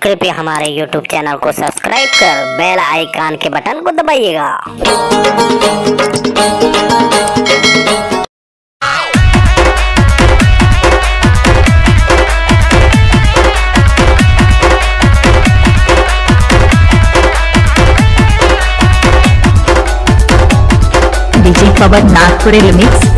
कृपया हमारे YouTube channel को सब्सक्राइब कर बेल आइकन के बटन को दबाइएगा। डीजे पवन नागपुरी रिमिक्स।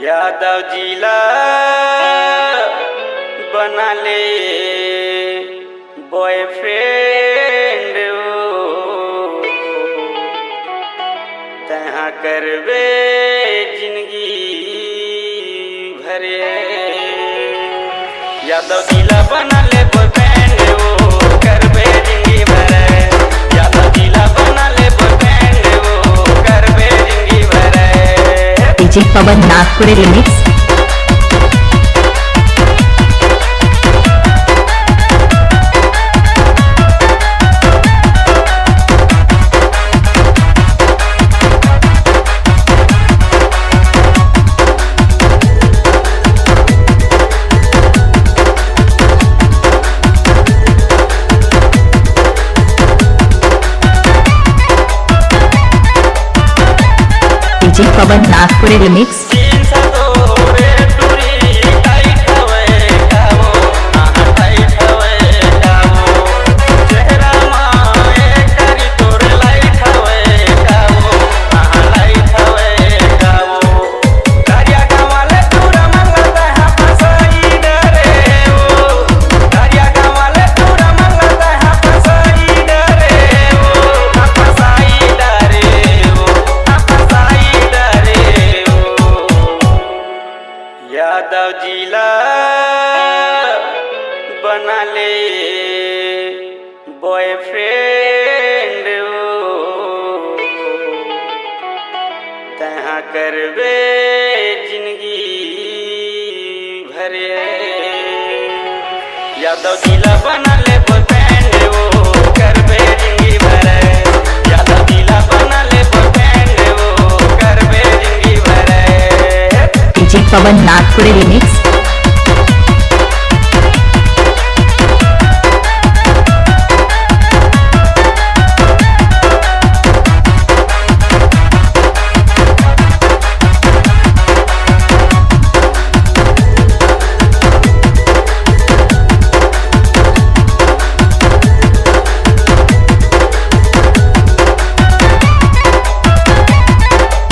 यादव जिला बना ले बॉयफ्रेंड तहाँ करबे जिंदगी भरे। यादव जिला बना ले बॉयफ्रेंड करबे जिंदगी भरे। यादव जिला बना ले बॉयफ्रेंड करबे जिंदगी भरे। डीजे पवन नागपुरी रिमिक्स। डीजे पवन नागपुरी रिमिक्स। यादव जिला बना ले बॉयफ्रेंड तहाँ करबे जिंदगी भरे। यादव जिला बना ले बॉयफ्रेंड करबे जिंदगी भरे। यादव जिला बना ले बॉयफ्रेंड करबे जिंदगी भरे। डीजे पवन नागपुरी रिमिक्स।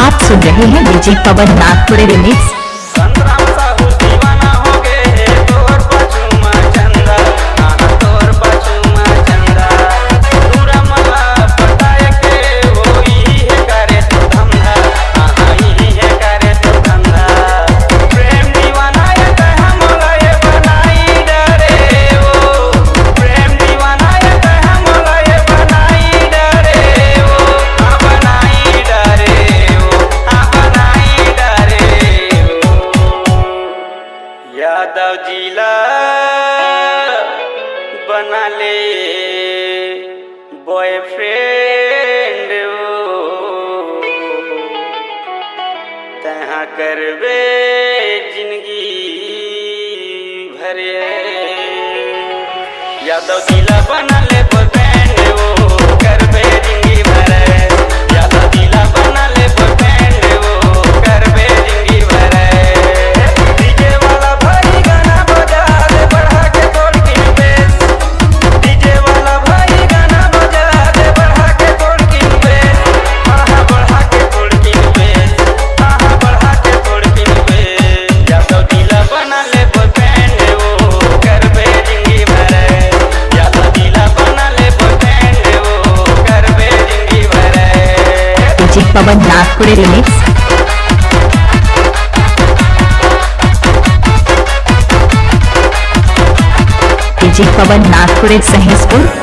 आप सुन रहे हैं डीजे पवन नागपुरी रिमिक्स। यादव जिला बना ले बॉयफ्रेंड तहाँ करबे जिंदगी भरे। यादव जिला बना ले बॉयफ्रेंड करबे जिंदगी भरे। यादव जिला बना ले बॉयफ्रेंड करबे जिंदगी भरे। डीजे वाला भाई गाना बजा दे बढ़ा के तोड़ की बेस। डीजे वाला भाई गाना बजा दे बढ़ा के तोड़ की बेस। आहा बढ़ा के तोड़ की बेस। आहा बढ़ा के तोड़ की बेस। यादव जिला बना ले बॉयफ्रेंड करबे जिंदगी भरे। यादव जिला बना ले बॉयफ्रेंड करबे जिंदगी भरे। डीजे पवन नागपुरी रिमिक्स। डीजे पवन नागपुरी सहेजपुर।